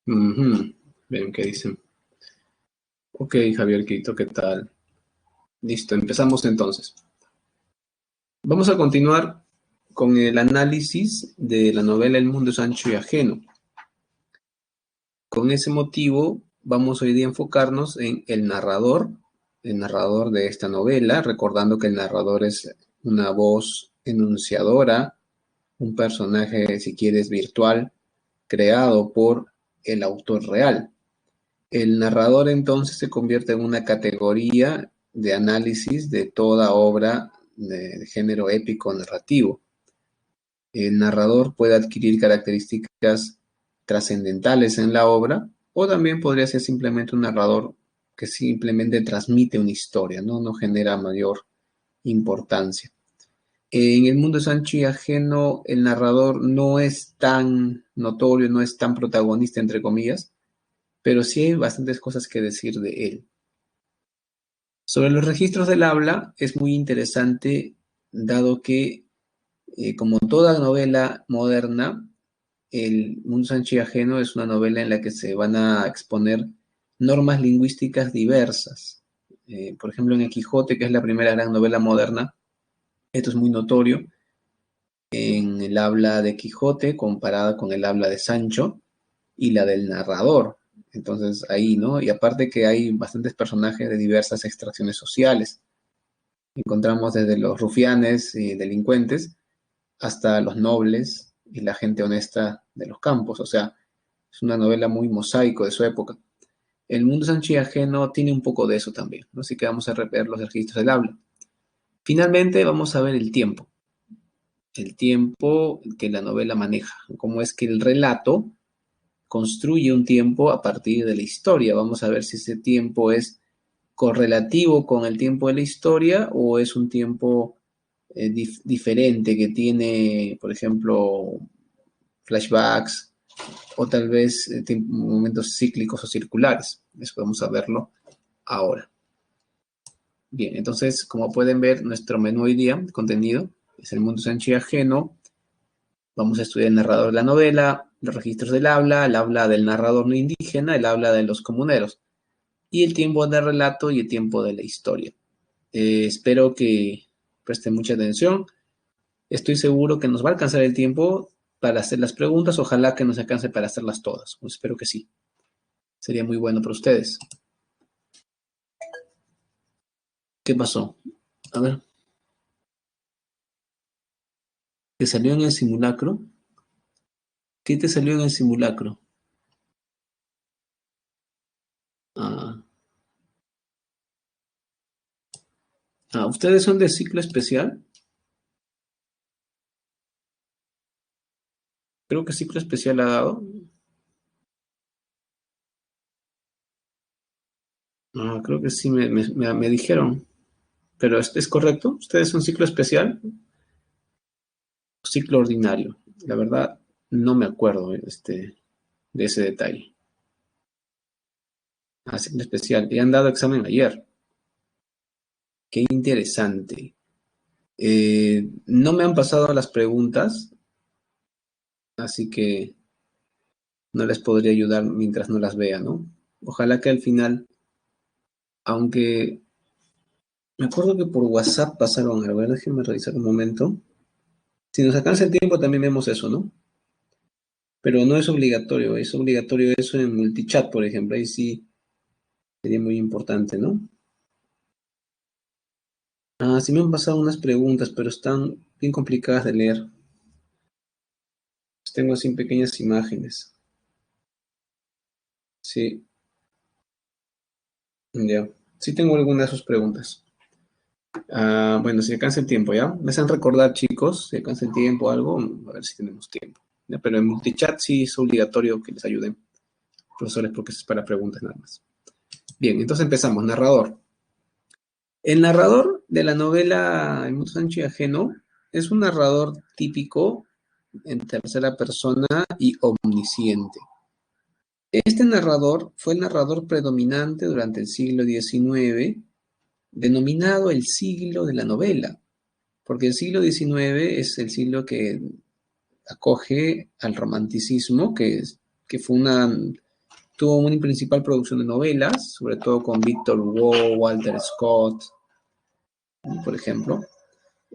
Ujú. Ven, ¿qué dicen? Ok, Javier Quito, ¿qué tal? Listo, empezamos entonces. Vamos a continuar con el análisis de la novela El mundo es ancho y ajeno. Con ese motivo, vamos hoy día a enfocarnos en el narrador de esta novela, recordando que el narrador es una voz enunciadora, un personaje, si quieres, virtual, creado por el autor real. El narrador entonces se convierte en una categoría de análisis de toda obra de género épico narrativo. El narrador puede adquirir características trascendentales en la obra o también podría ser simplemente un narrador que simplemente transmite una historia, ¿no? No genera mayor importancia. En el mundo Sancho y ajeno, el narrador no es tan notorio, no es tan protagonista, entre comillas, pero sí hay bastantes cosas que decir de él. Sobre los registros del habla es muy interesante, dado que, como toda novela moderna, El mundo Sancho y ajeno es una novela en la que se van a exponer normas lingüísticas diversas. Por ejemplo, en El Quijote, que es la primera gran novela moderna, esto es muy notorio en el habla de Quijote comparada con el habla de Sancho y la del narrador. Entonces ahí, ¿no? Y aparte que hay bastantes personajes de diversas extracciones sociales. Encontramos desde los rufianes y delincuentes hasta los nobles y la gente honesta de los campos. O sea, es una novela muy mosaico de su época. El mundo Sancho y ajeno tiene un poco de eso también, ¿no? Así que vamos a rever los registros del habla. Finalmente vamos a ver el tiempo que la novela maneja, cómo es que el relato construye un tiempo a partir de la historia. Vamos a ver si ese tiempo es correlativo con el tiempo de la historia o es un tiempo diferente que tiene, por ejemplo, flashbacks o tal vez momentos cíclicos o circulares. Eso vamos a verlo ahora. Bien, entonces, como pueden ver, nuestro menú hoy día, contenido, es el mundo Sancho y ajeno. Vamos a estudiar el narrador de la novela, los registros del habla, el habla del narrador no indígena, el habla de los comuneros, y el tiempo de relato y el tiempo de la historia. Espero que presten mucha atención. Estoy seguro que nos va a alcanzar el tiempo para hacer las preguntas. Ojalá que nos alcance para hacerlas todas. Pues espero que sí. Sería muy bueno para ustedes. ¿Qué pasó? A ver, ¿te salió en el simulacro? ¿Qué te salió en el simulacro? Ah, ¿ustedes son de ciclo especial? Creo que ciclo especial ha dado. Creo que sí, me dijeron. Pero ¿es correcto? ¿Ustedes son ciclo especial o ciclo ordinario? La verdad, no me acuerdo de ese detalle. Ciclo especial. Y han dado examen ayer. Qué interesante. No me han pasado las preguntas, así que no les podría ayudar mientras no las vea, ¿no? Ojalá que al final, aunque me acuerdo que por WhatsApp pasaron, a ver, déjenme revisar un momento. Si nos alcanza el tiempo también vemos eso, ¿no? Pero no es obligatorio eso en multichat, por ejemplo, ahí sí sería muy importante, ¿no? Sí me han pasado unas preguntas, pero están bien complicadas de leer. Tengo así pequeñas imágenes. Sí, ya. Sí tengo algunas de sus preguntas. Bueno, si alcanza el tiempo, ¿ya? Me hacen recordar, chicos, si alcanza el tiempo o algo, a ver si tenemos tiempo. ¿Ya? Pero en multichat sí es obligatorio que les ayuden, profesores, porque es para preguntas nada más. Bien, entonces empezamos. Narrador. El narrador de la novela El mundo Sancho y ajeno es un narrador típico en tercera persona y omnisciente. Este narrador fue el narrador predominante durante el siglo XIX, denominado el siglo de la novela, porque el siglo XIX es el siglo que acoge al romanticismo, que fue una Tuvo una principal producción de novelas, sobre todo con Victor Hugo, Walter Scott, por ejemplo,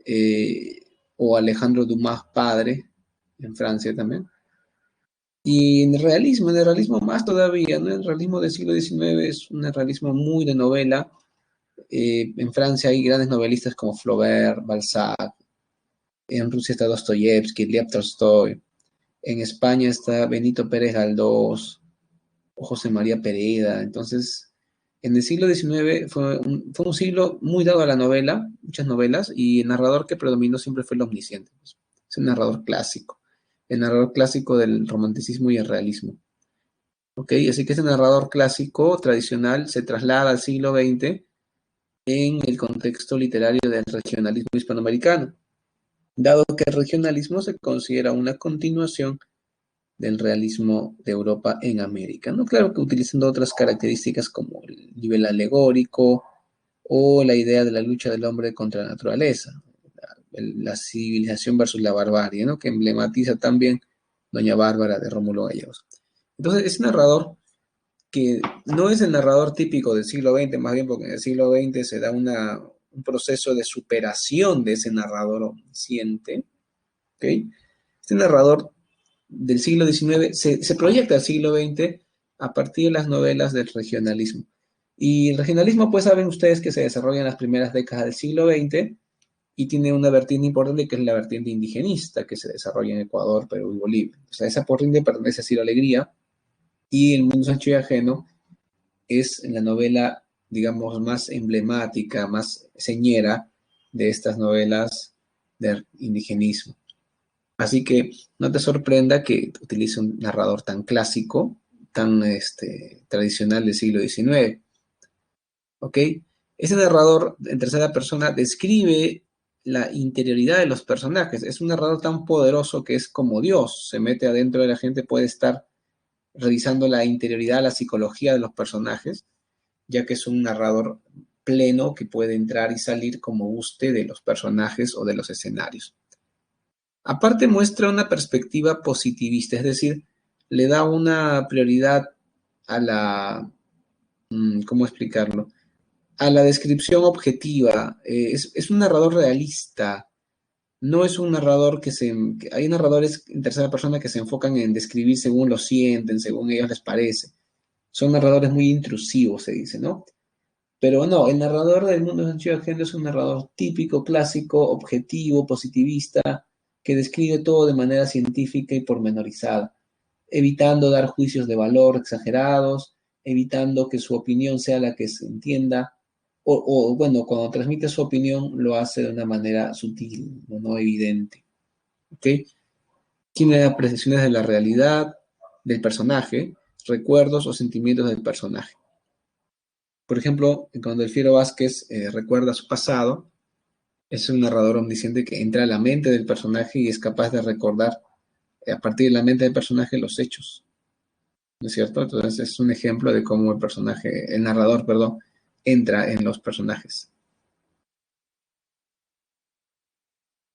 eh, o Alejandro Dumas padre, en Francia también. Y en el realismo más todavía, ¿no? El realismo del siglo XIX es un realismo muy de novela. En Francia hay grandes novelistas como Flaubert, Balzac, en Rusia está Dostoyevsky, Lev Tolstoy, en España está Benito Pérez Galdós, o José María Pereda. Entonces, en el siglo XIX fue un siglo muy dado a la novela, muchas novelas, y el narrador que predominó siempre fue el omnisciente. Pues. Es un narrador clásico, el narrador clásico del romanticismo y el realismo. ¿Ok? Así que este narrador clásico tradicional se traslada al siglo XX en el contexto literario del regionalismo hispanoamericano, dado que el regionalismo se considera una continuación del realismo de Europa en América, ¿no? Claro que utilizando otras características como el nivel alegórico o la idea de la lucha del hombre contra la naturaleza, la civilización versus la barbarie, ¿no? Que emblematiza también Doña Bárbara de Rómulo Gallegos. Entonces, es un narrador que no es el narrador típico del siglo XX, más bien porque en el siglo XX se da un proceso de superación de ese narrador omnisciente, ¿ok? Este narrador del siglo XIX se proyecta al siglo XX a partir de las novelas del regionalismo. Y el regionalismo, pues saben ustedes que se desarrolla en las primeras décadas del siglo XX y tiene una vertiente importante que es la vertiente indigenista que se desarrolla en Ecuador, Perú y Bolivia. O sea, esa corriente pertenece a Ciro Alegría y El mundo es ancho y ajeno es la novela, digamos, más emblemática, más señera de estas novelas de indigenismo. Así que no te sorprenda que utilice un narrador tan clásico, tan tradicional del siglo XIX. ¿Ok? Ese narrador en tercera persona describe la interioridad de los personajes. Es un narrador tan poderoso que es como Dios. Se mete adentro de la gente, puede estar revisando la interioridad, la psicología de los personajes, ya que es un narrador pleno que puede entrar y salir como guste de los personajes o de los escenarios. Aparte muestra una perspectiva positivista, es decir, le da una prioridad a la, ¿cómo explicarlo? A la descripción objetiva. Es un narrador realista, no es un narrador hay narradores en tercera persona que se enfocan en describir según lo sienten, según ellos les parece. Son narradores muy intrusivos, se dice, ¿no? Pero no, el narrador del mundo de Sancho Agenda es un narrador típico, clásico, objetivo, positivista, que describe todo de manera científica y pormenorizada, evitando dar juicios de valor exagerados, evitando que su opinión sea la que se entienda, bueno, cuando transmite su opinión lo hace de una manera sutil, no evidente. ¿Ok? Tiene apreciaciones de la realidad, del personaje, recuerdos o sentimientos del personaje. Por ejemplo, cuando el Fiero Vázquez recuerda su pasado, es un narrador omnisciente que entra a la mente del personaje y es capaz de recordar a partir de la mente del personaje los hechos, ¿no es cierto? Entonces es un ejemplo de cómo el narrador, perdón, entra en los personajes.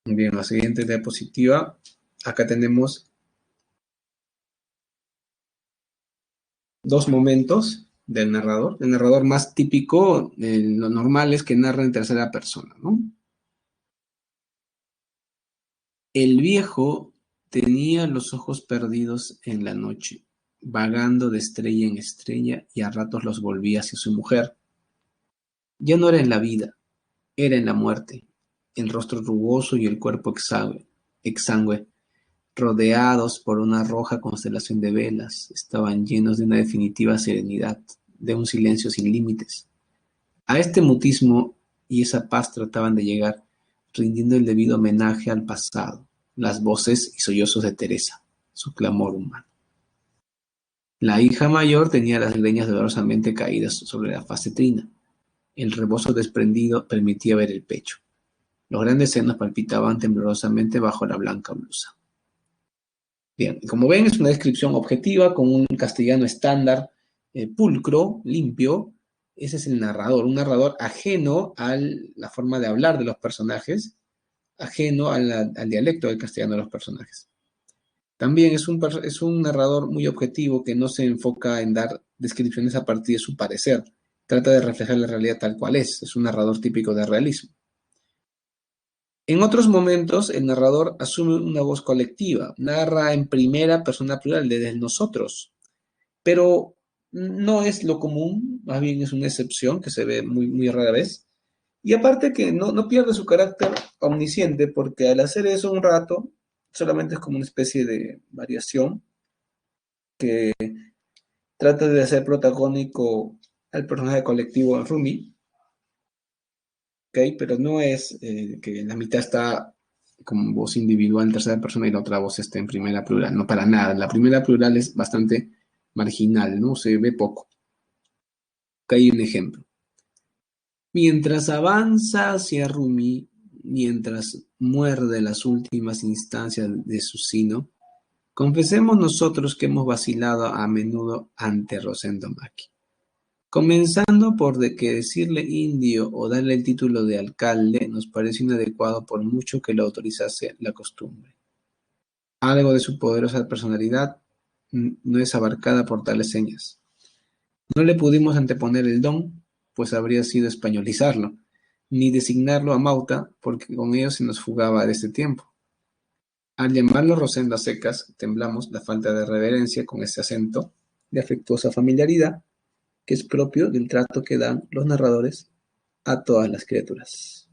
Bien, la siguiente diapositiva, acá tenemos dos momentos del narrador. El narrador más típico, lo normal es que narra en tercera persona, ¿no? El viejo tenía los ojos perdidos en la noche, vagando de estrella en estrella y a ratos los volvía hacia su mujer. Ya no era en la vida, era en la muerte, el rostro rugoso y el cuerpo exangüe, rodeados por una roja constelación de velas, estaban llenos de una definitiva serenidad, de un silencio sin límites. A este mutismo y esa paz trataban de llegar, rindiendo el debido homenaje al pasado, las voces y sollozos de Teresa, su clamor humano. La hija mayor tenía las greñas dolorosamente caídas sobre la faz cetrina. El rebozo desprendido permitía ver el pecho. Los grandes senos palpitaban temblorosamente bajo la blanca blusa. Bien, como ven, es una descripción objetiva con un castellano estándar, pulcro, limpio. Ese es el narrador, un narrador ajeno a la forma de hablar de los personajes, ajeno al dialecto del castellano de los personajes. También es un narrador muy objetivo que no se enfoca en dar descripciones a partir de su parecer. Trata de reflejar la realidad tal cual es. Es un narrador típico de realismo. En otros momentos, el narrador asume una voz colectiva, narra en primera persona plural, desde el nosotros, pero no es lo común, más bien es una excepción que se ve muy, muy rara vez. Y aparte que no pierde su carácter omnisciente, porque al hacer eso un rato, solamente es como una especie de variación que trata de hacer protagónico al personaje colectivo en Rumi, ¿ok? Pero no es que la mitad está como voz individual en tercera persona y la otra voz está en primera plural, no para nada. La primera plural es bastante marginal, ¿no? Se ve poco. Acá hay un ejemplo. Mientras avanza hacia Rumi, mientras muerde las últimas instancias de su sino, confesemos nosotros que hemos vacilado a menudo ante Rosendo Maki. Comenzando por de que decirle indio o darle el título de alcalde nos parece inadecuado por mucho que lo autorizase la costumbre. Algo de su poderosa personalidad no es abarcada por tales señas. No le pudimos anteponer el don, pues habría sido españolizarlo, ni designarlo a Mauta, porque con ello se nos fugaba de este tiempo. Al llamarlo Rosendo a secas, temblamos la falta de reverencia con ese acento de afectuosa familiaridad que es propio del trato que dan los narradores a todas las criaturas.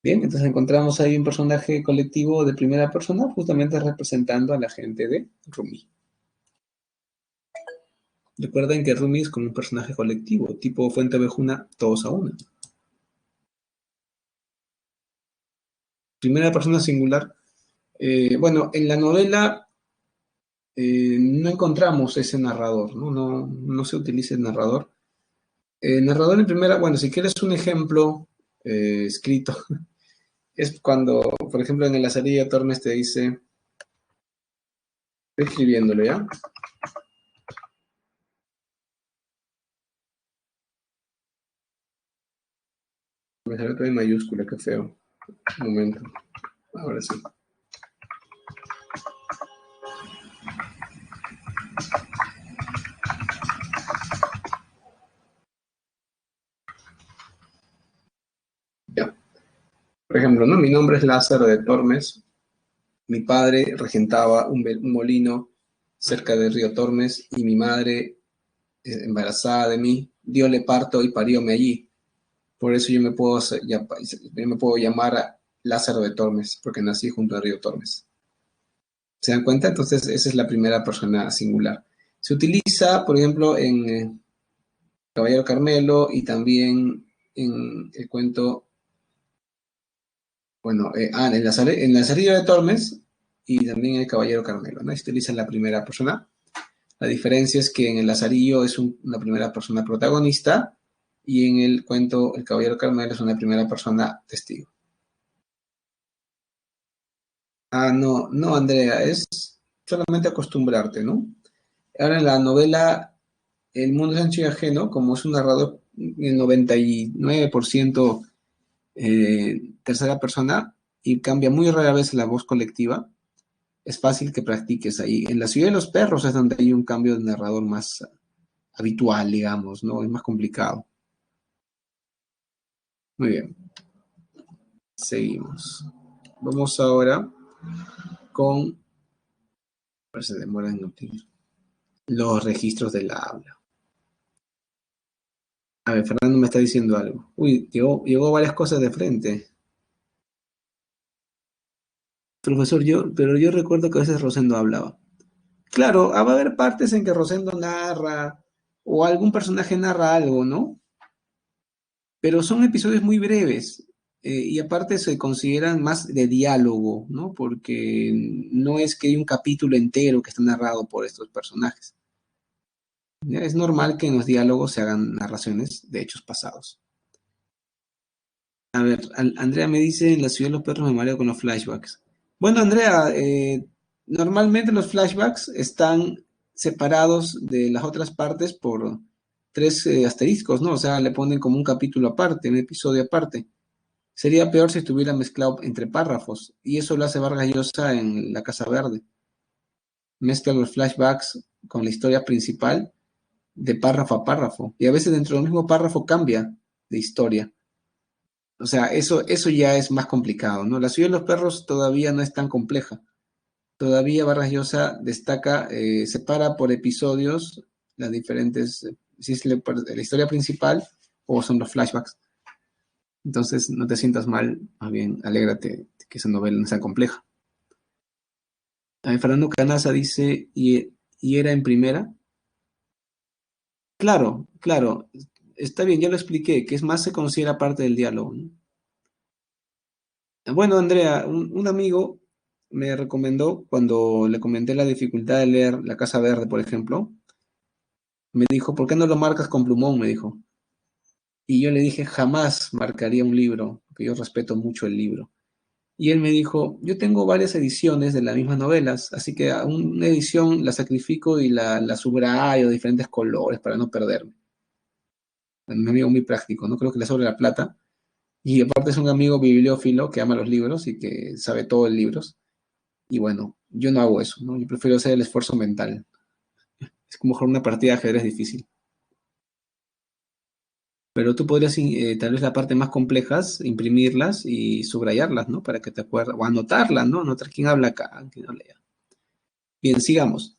Bien, entonces encontramos ahí un personaje colectivo de primera persona, justamente representando a la gente de Rumi. Recuerden que Rumi es como un personaje colectivo, tipo Fuente Ovejuna, todos a una. Primera persona singular. Bueno, en la novela no encontramos ese narrador, ¿no? No se utiliza el narrador. Narrador en primera, bueno, si quieres un ejemplo escrito, es cuando, por ejemplo, en el Lazarillo de Tormes te dice, estoy escribiéndolo ya. Me salió todo en mayúscula, qué feo. Un momento. Ahora sí. Ya. Por ejemplo, ¿no? Mi nombre es Lázaro de Tormes. Mi padre regentaba un molino cerca del río Tormes y mi madre, embarazada de mí, diole parto y parióme allí. Por eso yo me puedo llamar Lázaro de Tormes, porque nací junto al río Tormes. ¿Se dan cuenta? Entonces, esa es la primera persona singular. Se utiliza, por ejemplo, en Caballero Carmelo y también en el cuento, bueno, en Lazarillo de Tormes y también en el Caballero Carmelo, ¿no? Se utiliza la primera persona. La diferencia es que en el Lazarillo es una primera persona protagonista y en el cuento El Caballero Carmelo es una primera persona testigo. No, Andrea, es solamente acostumbrarte, ¿no? Ahora en la novela El mundo es ancho y ajeno, como es un narrador en 99% tercera persona y cambia muy rara vez la voz colectiva, es fácil que practiques ahí. En La ciudad de los perros es donde hay un cambio de narrador más habitual, digamos, ¿no? Es más complicado. Muy bien, seguimos. Vamos ahora con, se demora en obtener, los registros de la habla. A ver, Fernando me está diciendo algo. Uy, llegó varias cosas de frente. Profesor, pero yo recuerdo que a veces Rosendo hablaba. Claro, va a haber partes en que Rosendo narra o algún personaje narra algo, ¿no? Pero son episodios muy breves y aparte se consideran más de diálogo, ¿no? Porque no es que hay un capítulo entero que está narrado por estos personajes. ¿Ya? Es normal que en los diálogos se hagan narraciones de hechos pasados. A ver, Andrea me dice, en la ciudad de los perros me mareo con los flashbacks. Bueno, Andrea, normalmente los flashbacks están separados de las otras partes por tres asteriscos, ¿no? O sea, le ponen como un capítulo aparte, un episodio aparte. Sería peor si estuviera mezclado entre párrafos, y eso lo hace Vargas Llosa en La Casa Verde. mezcla los flashbacks con la historia principal de párrafo a párrafo. Y a veces dentro del mismo párrafo cambia de historia. O sea, eso ya es más complicado, ¿no? La ciudad de los perros todavía no es tan compleja. Todavía Vargas Llosa destaca, separa por episodios las diferentes, si es la historia principal o son los flashbacks. Entonces, no te sientas mal, más bien, alégrate de que esa novela no sea compleja. Fernando Canaza dice, ¿y era en primera? Claro, claro, está bien, ya lo expliqué, que es más se considera parte del diálogo, ¿no? Bueno, Andrea, un amigo me recomendó, cuando le comenté la dificultad de leer La Casa Verde, por ejemplo, me dijo, ¿por qué no lo marcas con plumón? Me dijo. Y yo le dije, jamás marcaría un libro, porque yo respeto mucho el libro. Y él me dijo, yo tengo varias ediciones de las mismas novelas, así que a una edición la sacrifico y la subrayo de diferentes colores para no perderme. Un amigo muy práctico, no creo que le sobre la plata. Y aparte es un amigo bibliófilo que ama los libros y que sabe todo de libros. Y bueno, yo no hago eso, ¿no? Yo prefiero hacer el esfuerzo mental. Es como jugar una partida de ajedrez difícil. Pero tú podrías, tal vez la parte más complejas, imprimirlas y subrayarlas, ¿no? Para que te acuerdes, o anotarlas, ¿no? Anotar quién habla acá, quién habla allá. Bien, sigamos.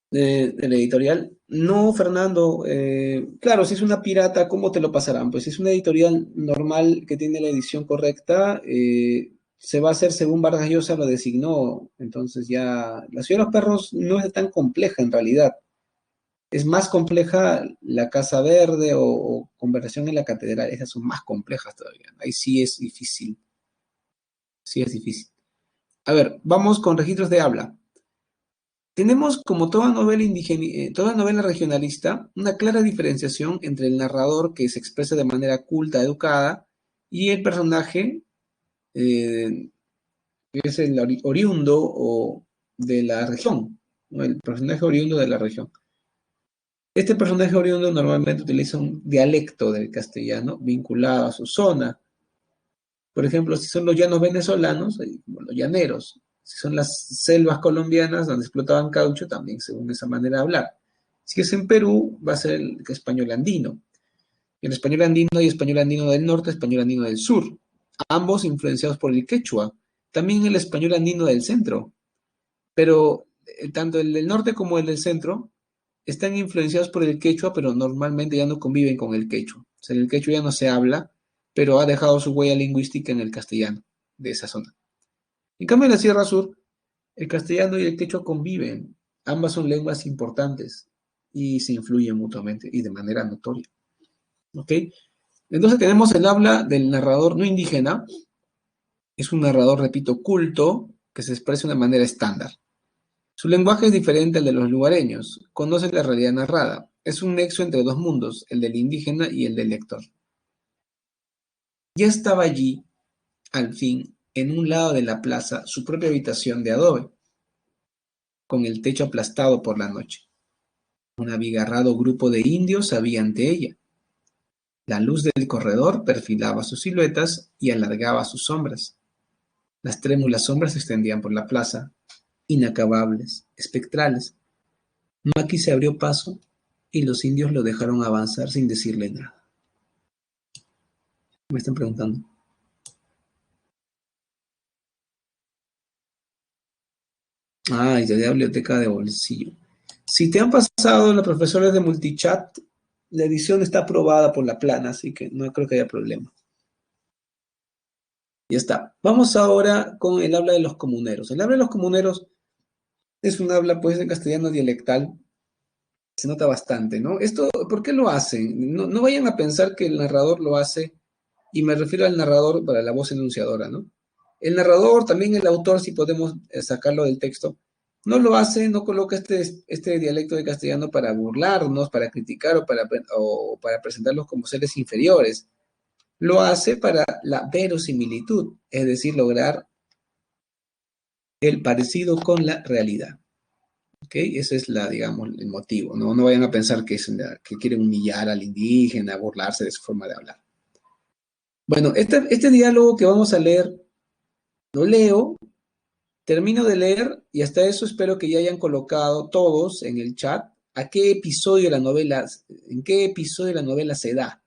De la editorial. No, Fernando, claro, si es una pirata, ¿cómo te lo pasarán? Pues si es una editorial normal que tiene la edición correcta, se va a hacer según Vargas Llosa lo designó. Entonces ya, La Ciudad de los Perros no es tan compleja en realidad. Es más compleja La Casa Verde o Conversación en la Catedral. Esas son más complejas todavía. Ahí sí es difícil. Sí es difícil. A ver, vamos con registros de habla. Tenemos, como toda novela toda novela regionalista, una clara diferenciación entre el narrador que se expresa de manera culta, educada, y el personaje que es el oriundo o de la región, ¿no? El personaje oriundo de la región. Este personaje oriundo normalmente utiliza un dialecto del castellano vinculado a su zona. Por ejemplo, si son los llanos venezolanos, como los llaneros. Si son las selvas colombianas donde explotaban caucho, también según esa manera de hablar. Si es en Perú, va a ser el español andino. En español andino hay español andino del norte, español andino del sur, ambos influenciados por el quechua. También el español andino del centro. Pero tanto el del norte como el del centro están influenciados por el quechua, pero normalmente ya no conviven con el quechua. O sea, el quechua ya no se habla, pero ha dejado su huella lingüística en el castellano de esa zona. En cambio, en la Sierra Sur, el castellano y el quechua conviven. Ambas son lenguas importantes y se influyen mutuamente y de manera notoria. ¿Ok? Entonces tenemos el habla del narrador no indígena. Es un narrador, repito, culto, que se expresa de una manera estándar. Su lenguaje es diferente al de los lugareños. Conoce la realidad narrada. Es un nexo entre dos mundos, el del indígena y el del lector. Ya estaba allí, al fin, en un lado de la plaza, su propia habitación de adobe, con el techo aplastado por la noche. Un abigarrado grupo de indios había ante ella. La luz del corredor perfilaba sus siluetas y alargaba sus sombras. Las trémulas sombras se extendían por la plaza, inacabables, espectrales. Maki se abrió paso y los indios lo dejaron avanzar sin decirle nada. Me están preguntando. Ah, y la biblioteca de bolsillo. Si te han pasado los profesores de Multichat, la edición está aprobada por la plana, así que no creo que haya problema. Ya está. Vamos ahora con el habla de los comuneros. El habla de los comuneros es un habla, pues, en castellano dialectal. Se nota bastante, ¿no? Esto, ¿por qué lo hacen? No, no vayan a pensar que el narrador lo hace, y me refiero al narrador para la voz enunciadora, ¿no? El narrador, también el autor, si podemos sacarlo del texto, no lo hace, no coloca este dialecto de castellano para burlarnos, para criticar o para presentarlos como seres inferiores. Lo hace para la verosimilitud, es decir, lograr el parecido con la realidad. ¿Ok? Ese es digamos, el motivo. No, no vayan a pensar que quieren humillar al indígena, burlarse de su forma de hablar. Bueno, este diálogo que vamos a leer, lo leo Termino de leer y hasta eso espero que ya hayan colocado todos en el chat a qué episodio de la novela, en qué episodio de la novela se da,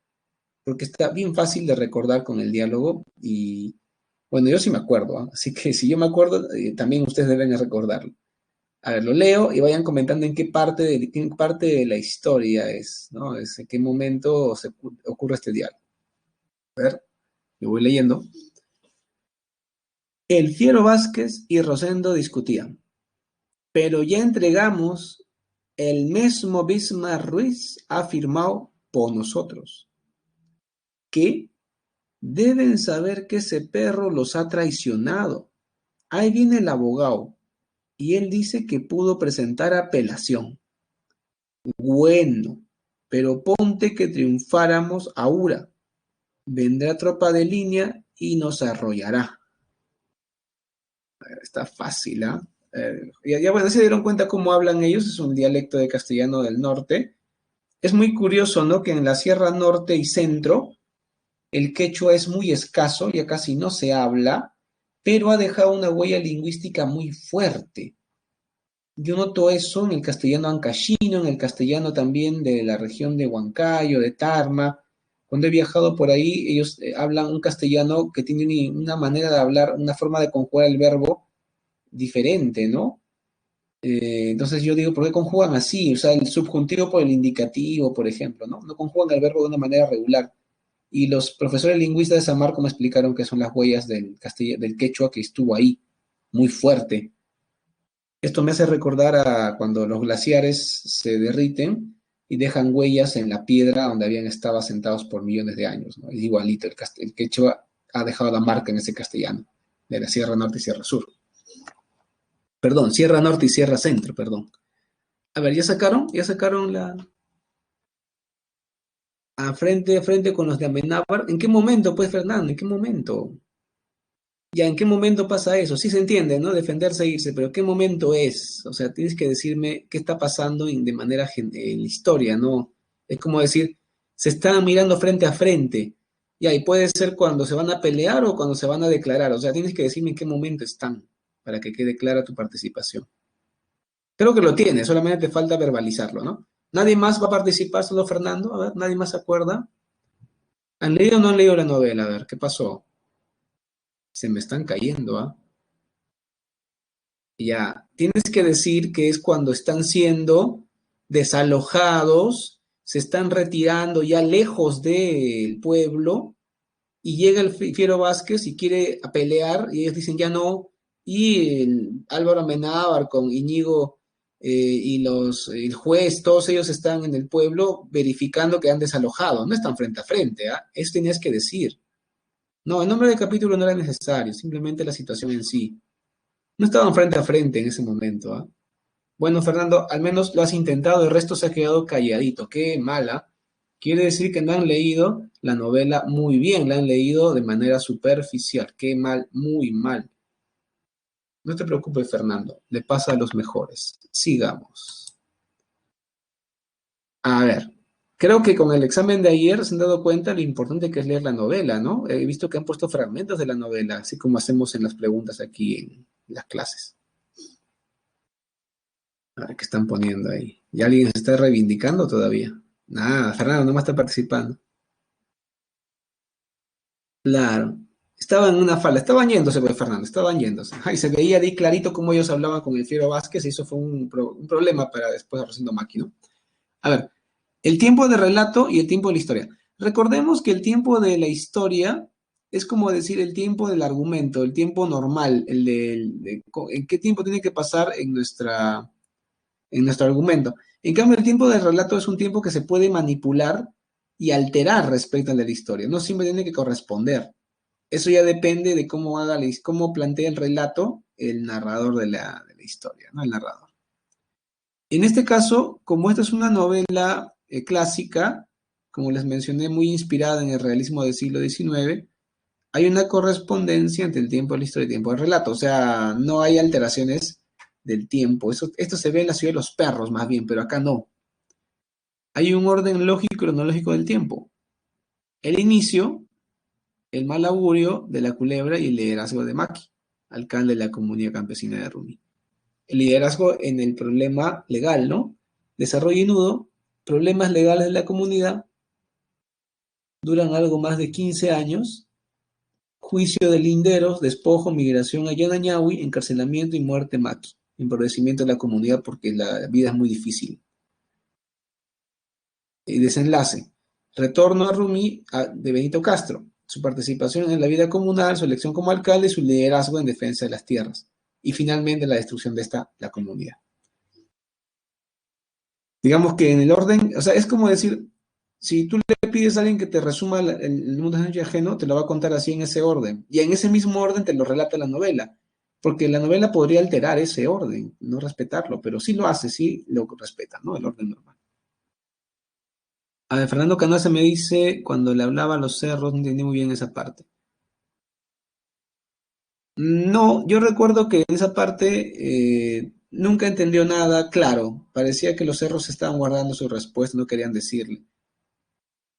porque está bien fácil de recordar con el diálogo y bueno, yo sí me acuerdo, ¿ah? Así que si yo me acuerdo, también ustedes deben recordarlo. A ver, lo leo y vayan comentando qué parte de la historia es, ¿no? En qué momento ocurre este diálogo. A ver, lo voy leyendo. El Fiero Vázquez y Rosendo discutían, pero ya entregamos el mismo Bismarck Ruiz ha firmado por nosotros, que deben saber que ese perro los ha traicionado. Ahí viene el abogado y él dice que pudo presentar apelación. Bueno, pero ponte que triunfáramos ahora. Vendrá tropa de línea y nos arrollará. Está fácil, ¿ah? Ya, bueno, se dieron cuenta cómo hablan ellos, es un dialecto de castellano del norte. Es muy curioso, ¿no? Que en la Sierra Norte y Centro el quechua es muy escaso, ya casi no se habla, pero ha dejado una huella lingüística muy fuerte. Yo noto eso en el castellano ancashino, en el castellano también de la región de Huancayo, de Tarma. Cuando he viajado por ahí, ellos hablan un castellano que tiene una manera de hablar, una forma de conjugar el verbo diferente, ¿no? Entonces yo digo, ¿por qué conjugan así? O sea, el subjuntivo por el indicativo, por ejemplo, ¿no? No conjugan el verbo de una manera regular. Y los profesores lingüistas de San Marcos me explicaron que son las huellas del quechua que estuvo ahí, muy fuerte. Esto me hace recordar a cuando los glaciares se derriten y dejan huellas en la piedra donde habían estado asentados por millones de años, ¿no? Es igualito, el quechua ha dejado la marca en ese castellano, de la Sierra Norte y Sierra Sur. Perdón, Sierra Norte y Sierra Centro, perdón. A ver, ¿ya sacaron? ¿Ya sacaron a frente con los de Amenábar? ¿En qué momento, pues, Fernando? ¿En qué momento? Ya, ¿en qué momento pasa eso? Sí se entiende, ¿no? Defenderse e irse, pero ¿qué momento es? O sea, tienes que decirme qué está pasando de manera en la historia, ¿no? Es como decir, se están mirando frente a frente. Ya, y puede ser cuando se van a pelear o cuando se van a declarar. O sea, tienes que decirme en qué momento están para que quede clara tu participación. Creo que lo tienes, solamente te falta verbalizarlo, ¿no? ¿Nadie más va a participar, solo Fernando? A ver, ¿nadie más se acuerda? ¿Han leído o no han leído la novela? A ver, ¿qué pasó? Se me están cayendo, ¿ah? Ya, tienes que decir que es cuando están siendo desalojados, se están retirando ya lejos del pueblo y llega el Fiero Vázquez y quiere a pelear y ellos dicen ya no. Y Álvaro Amenábar con Íñigo y el juez, todos ellos están en el pueblo verificando que han desalojado, no están frente a frente, ¿ah? Eso tenías que decir. No, el nombre del capítulo no era necesario, simplemente la situación en sí. No estaban frente a frente en ese momento, ¿ah? Bueno, Fernando, al menos lo has intentado, el resto se ha quedado calladito. Qué mala. Quiere decir que no han leído la novela muy bien, la han leído de manera superficial. Qué mal, muy mal. No te preocupes, Fernando, le pasa a los mejores. Sigamos. A ver, creo que con el examen de ayer se han dado cuenta lo importante que es leer la novela, ¿no? He visto que han puesto fragmentos de la novela, así como hacemos en las preguntas aquí en las clases. A ver qué están poniendo ahí. ¿Y alguien se está reivindicando todavía? Nada, Fernando no más está participando. Claro. Estaban en una falda, estaban yéndose, pues, Fernando, estaban yéndose. Ay, se veía ahí clarito cómo ellos hablaban con el Fiero Vázquez y eso fue un problema para después Rosendo Maki, ¿no? A ver, el tiempo de relato y el tiempo de la historia. Recordemos que el tiempo de la historia es como decir el tiempo del argumento, el tiempo normal, en qué tiempo tiene que pasar en nuestro argumento. En cambio, el tiempo del relato es un tiempo que se puede manipular y alterar respecto al de la historia. No siempre tiene que corresponder. Eso ya depende de cómo plantea el relato el narrador de la historia, ¿no? El narrador. En este caso, como esta es una novela clásica, como les mencioné, muy inspirada en el realismo del siglo XIX, hay una correspondencia entre el tiempo de la historia y el tiempo del relato. O sea, no hay alteraciones del tiempo. Esto se ve en la ciudad de los perros, más bien, pero acá no. Hay un orden lógico y cronológico del tiempo. El inicio, el mal augurio de la culebra y el liderazgo de Maki. alcalde de la comunidad campesina de Rumi. El liderazgo en el problema legal, ¿no? Desarrollo y nudo, problemas legales de la comunidad, duran algo más de 15 años, juicio de linderos, despojo, migración a Yanañahui, encarcelamiento y muerte maqui, empobrecimiento de la comunidad porque la vida es muy difícil. Y desenlace, retorno a Rumi de Benito Castro, su participación en la vida comunal, su elección como alcalde y su liderazgo en defensa de las tierras. Y finalmente la destrucción de la comunidad. Digamos que en el orden, o sea, es como decir, si tú le pides a alguien que te resuma el mundo de ajeno, te lo va a contar así en ese orden. Y en ese mismo orden te lo relata la novela. Porque la novela podría alterar ese orden, no respetarlo, pero sí lo hace, sí lo respeta, ¿no? El orden normal. A ver, Fernando Canosa me dice, cuando le hablaba a los cerros, no entendí muy bien esa parte. No, yo recuerdo que en esa parte nunca entendió nada claro. Parecía que los cerros estaban guardando su respuesta, no querían decirle.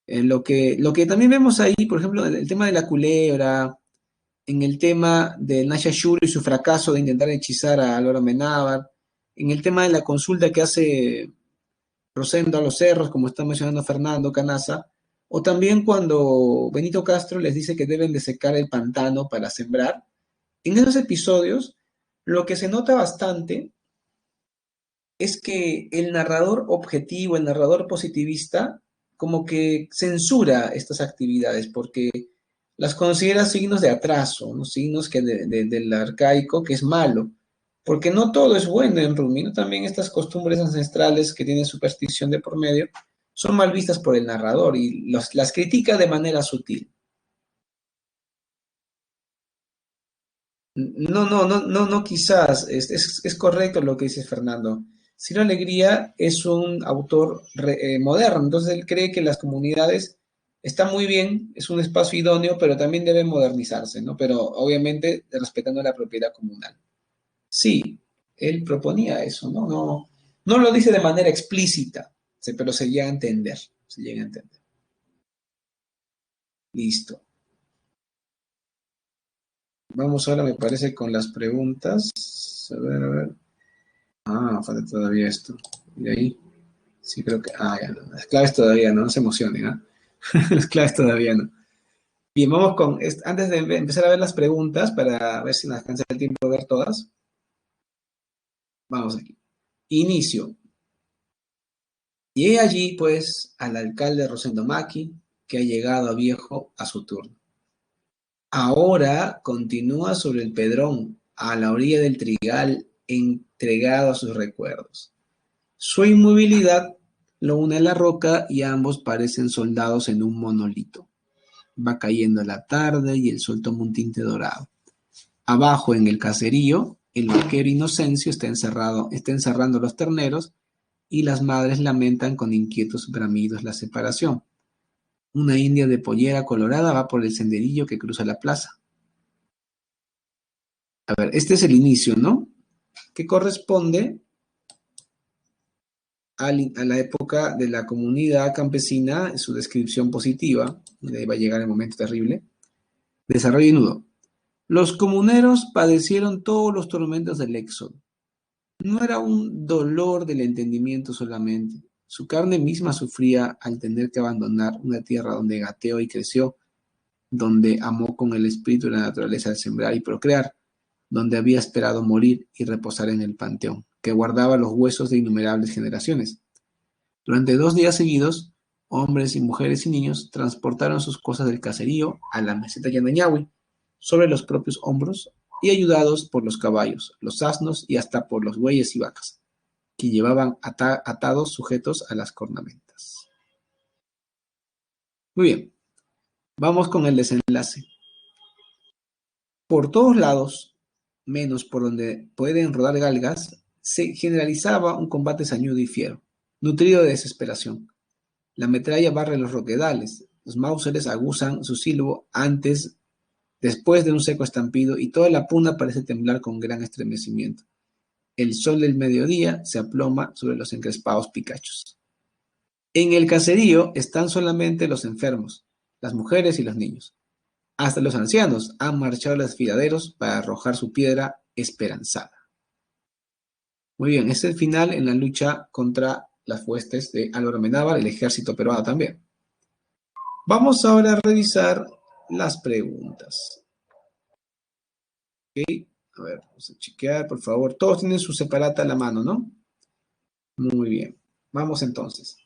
Lo que también vemos ahí, por ejemplo, el tema de la culebra, en el tema de Nasha Shuru y su fracaso de intentar hechizar a Álvaro Amenábar, en el tema de la consulta que hace Rosendo a los cerros, como está mencionando Fernando Canaza, o también cuando Benito Castro les dice que deben de secar el pantano para sembrar. En esos episodios, lo que se nota bastante es que el narrador objetivo, el narrador positivista, como que censura estas actividades porque las considera signos de atraso, ¿no? Signos del arcaico que es malo, porque no todo es bueno en Rumi, ¿no? También estas costumbres ancestrales que tienen superstición de por medio son mal vistas por el narrador y las critica de manera sutil. No, no, no, no, no, quizás, es correcto lo que dice Fernando. Ciro Alegría es un autor moderno, entonces él cree que las comunidades están muy bien, es un espacio idóneo, pero también deben modernizarse, ¿no? Pero obviamente respetando la propiedad comunal. Sí, él proponía eso, ¿no? No, no lo dice de manera explícita, pero se llega a entender, se llega a entender. Listo. Vamos ahora, me parece, con las preguntas. A ver, a ver. Ah, falta todavía esto. Y de ahí, sí creo que... Ah, ya, no. Las claves todavía no, no se emocionen, ¿ah? Las claves todavía no. Bien, vamos con... Antes de empezar a ver las preguntas, para ver si nos alcanza el tiempo de ver todas, vamos aquí. Inicio. Y he allí, pues, al alcalde Rosendo Maki, que ha llegado a viejo a su turno. Ahora continúa sobre el Pedrón, a la orilla del Trigal, entregado a sus recuerdos. Su inmovilidad lo une a la roca y ambos parecen soldados en un monolito. Va cayendo la tarde y el sol toma un tinte dorado. Abajo en el caserío, el vaquero Inocencio está encerrando los terneros y las madres lamentan con inquietos bramidos la separación. Una india de pollera colorada va por el senderillo que cruza la plaza. A ver, este es el inicio, ¿no? Que corresponde a la época de la comunidad campesina, su descripción positiva, y ahí va a llegar el momento terrible. Desarrollo y nudo. Los comuneros padecieron todos los tormentos del éxodo. No era un dolor del entendimiento solamente. Su carne misma sufría al tener que abandonar una tierra donde gateó y creció, donde amó con el espíritu y la naturaleza de sembrar y procrear, donde había esperado morir y reposar en el panteón, que guardaba los huesos de innumerables generaciones. Durante 2 días seguidos, hombres y mujeres y niños transportaron sus cosas del caserío a la meseta Yanañahui sobre los propios hombros y ayudados por los caballos, los asnos y hasta por los bueyes y vacas, que llevaban atados sujetos a las cornamentas. Muy bien, vamos con el desenlace. Por todos lados, menos por donde pueden rodar galgas, se generalizaba un combate sañudo y fiero, nutrido de desesperación. La metralla barre los roquedales, los mauseres aguzan su silbo después de un seco estampido, y toda la puna parece temblar con gran estremecimiento. El sol del mediodía se aploma sobre los encrespados picachos. En el caserío están solamente los enfermos, las mujeres y los niños. Hasta los ancianos han marchado a los desfiladeros para arrojar su piedra esperanzada. Muy bien, es el final en la lucha contra las huestes de Álvaro Amenábar, el ejército peruano también. Vamos ahora a revisar las preguntas. Ok, a ver, vamos a chequear, por favor. Todos tienen su separata a la mano, ¿no? Muy bien. Vamos entonces.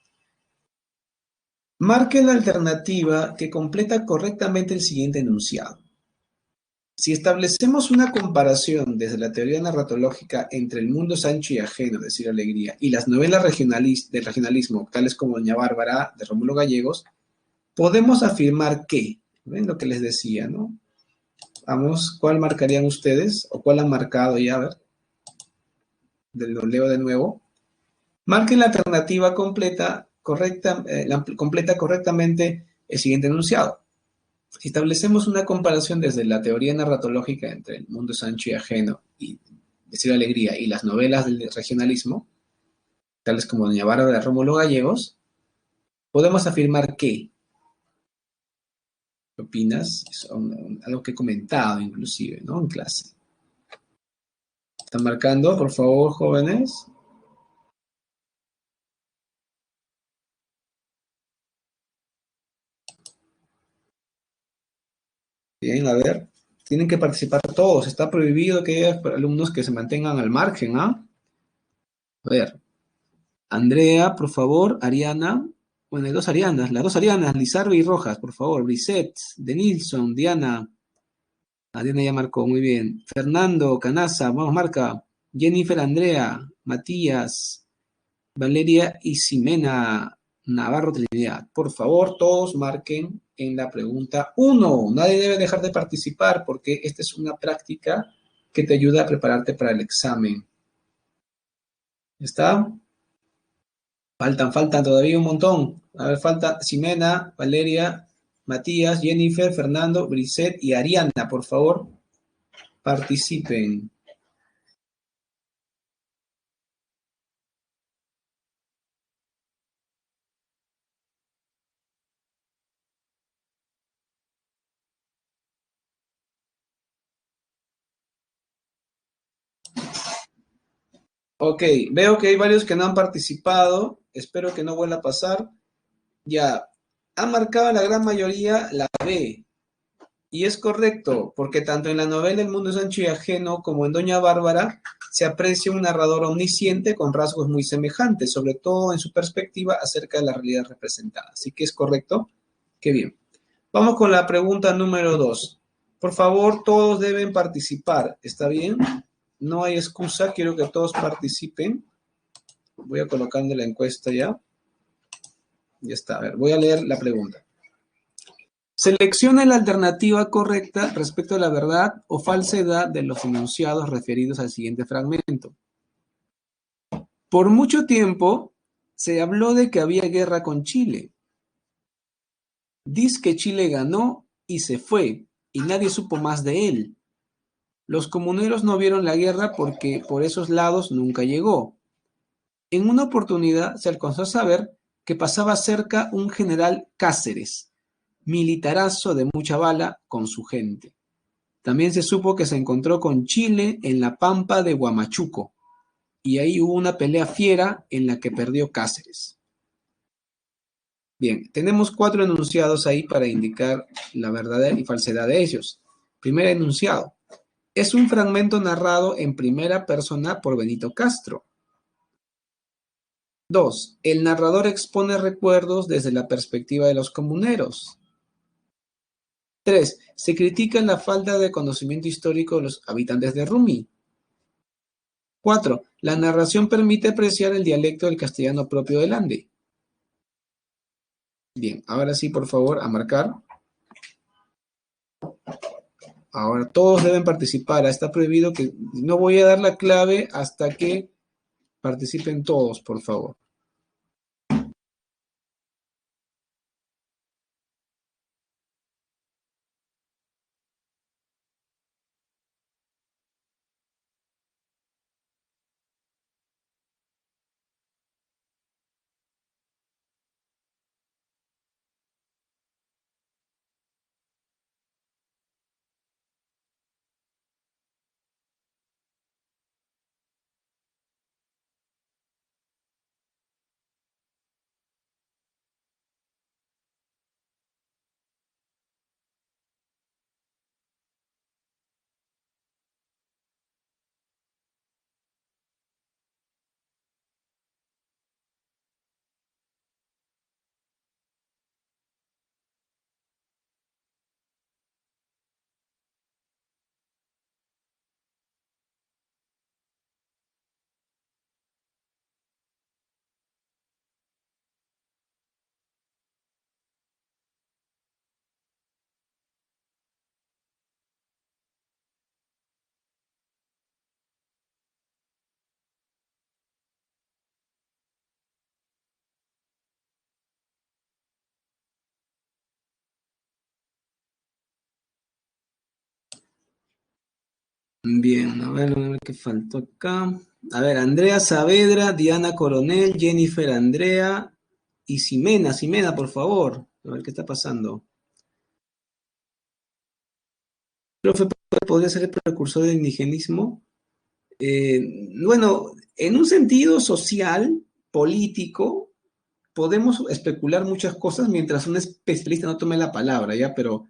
Marque la alternativa que completa correctamente el siguiente enunciado. Si establecemos una comparación desde la teoría narratológica entre El mundo es ancho y ajeno, de Ciro Alegría, y las novelas del regionalismo, tales como Doña Bárbara, de Rómulo Gallegos, podemos afirmar que, ¿ven lo que les decía, no? Vamos, ¿cuál marcarían ustedes? ¿O cuál han marcado ya? A ver, lo leo de nuevo. Marquen la alternativa completa correctamente el siguiente enunciado. Si establecemos una comparación desde la teoría narratológica entre El mundo es ancho y ajeno y Decir Alegría y las novelas del regionalismo, tales como Doña Bárbara de Rómulo Gallegos, podemos afirmar que, ¿qué opinas? Es algo que he comentado inclusive, ¿no? En clase. ¿Están marcando, por favor, jóvenes? Bien, a ver. Tienen que participar todos. Está prohibido que haya alumnos que se mantengan al margen, ¿ah? A ver. Andrea, por favor. Ariana. Bueno, hay dos Arianas. Las dos Arianas, Lizarbe y Rojas, por favor. Brisette, Denilson, Diana. Diana ya marcó, muy bien. Fernando, Canaza, vamos, marca. Jennifer, Andrea, Matías, Valeria y Ximena Navarro Trinidad. Por favor, todos marquen en la pregunta 1. Nadie debe dejar de participar porque esta es una práctica que te ayuda a prepararte para el examen. ¿Está? Faltan todavía un montón. A ver, falta Ximena, Valeria, Matías, Jennifer, Fernando, Brisette y Ariana. Por favor, participen. Ok, veo que hay varios que no han participado. Espero que no vuelva a pasar. Ya, han marcado la gran mayoría la B. Y es correcto, porque tanto en la novela El mundo es ancho y ajeno como en Doña Bárbara se aprecia un narrador omnisciente con rasgos muy semejantes, sobre todo en su perspectiva acerca de la realidad representada. Así que es correcto. Qué bien. Vamos con la pregunta número 2. Por favor, todos deben participar. ¿Está bien? No hay excusa, quiero que todos participen. Voy a colocando la encuesta ya. Ya está, a ver, voy a leer la pregunta. Seleccione la alternativa correcta respecto a la verdad o falsedad de los enunciados referidos al siguiente fragmento. Por mucho tiempo se habló de que había guerra con Chile. Dice que Chile ganó y se fue, y nadie supo más de él. Los comuneros no vieron la guerra porque por esos lados nunca llegó. En una oportunidad se alcanzó a saber que pasaba cerca un general Cáceres, militarazo de mucha bala con su gente. También se supo que se encontró con Chile en la pampa de Huamachuco, y ahí hubo una pelea fiera en la que perdió Cáceres. Bien, tenemos 4 enunciados ahí para indicar la verdad y falsedad de ellos. Primer enunciado. Es un fragmento narrado en primera persona por Benito Castro. 2. El narrador expone recuerdos desde la perspectiva de los comuneros. 3. Se critica la falta de conocimiento histórico de los habitantes de Rumi. 4. La narración permite apreciar el dialecto del castellano propio del Ande. Bien, ahora sí, por favor, a marcar. Ahora todos deben participar. Está prohibido que... No voy a dar la clave hasta que participen todos, por favor. Bien, a ver qué faltó acá. A ver, Andrea Saavedra, Diana Coronel, Jennifer Andrea y Ximena. Ximena, por favor. A ver qué está pasando. Profe, ¿podría ser el precursor del indigenismo? Bueno, en un sentido social, político, podemos especular muchas cosas mientras un especialista no tome la palabra, ¿ya? Pero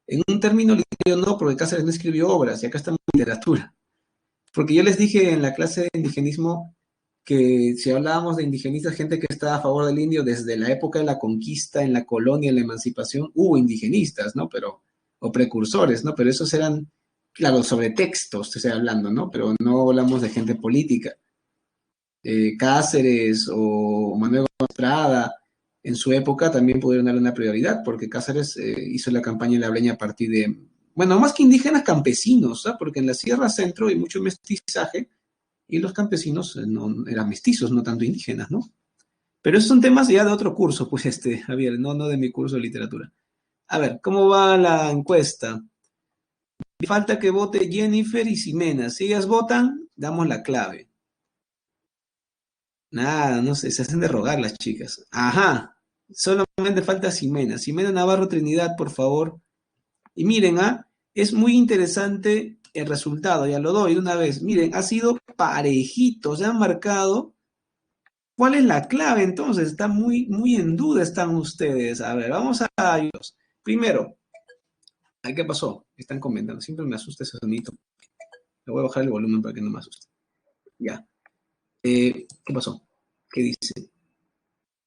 en un término literario no, porque Cáceres no escribió obras y acá estamos en literatura. Porque yo les dije en la clase de indigenismo que si hablábamos de indigenistas, gente que estaba a favor del indio desde la época de la conquista, en la colonia, en la emancipación, hubo indigenistas, ¿no? Pero, o precursores, ¿no? Pero esos eran, claro, sobre textos, estoy hablando, ¿no? Pero no hablamos de gente política. Cáceres o Manuel Gómez Prada, en su época también pudieron darle una prioridad, porque Cáceres hizo la campaña en la Breña a partir de, bueno, más que indígenas, campesinos, ¿sabes? Porque en la Sierra Centro hay mucho mestizaje y los campesinos no, eran mestizos, no tanto indígenas, ¿no? Pero esos son temas ya de otro curso, pues, Javier, no de mi curso de literatura. A ver, ¿cómo va la encuesta? Falta que vote Jennifer y Ximena. Si ellas votan, damos la clave. Nada, no sé, se hacen de rogar las chicas. Ajá, solamente falta Ximena. Ximena Navarro Trinidad, por favor. Y miren, es muy interesante el resultado, ya lo doy de una vez. Miren, ha sido parejito, se han marcado. ¿Cuál es la clave entonces? Está muy en duda están ustedes. A ver, vamos a ellos. Primero, ¿qué pasó? Están comentando. Siempre me asusta ese sonido. Le voy a bajar el volumen para que no me asuste. Ya. ¿Qué pasó? ¿Qué dice?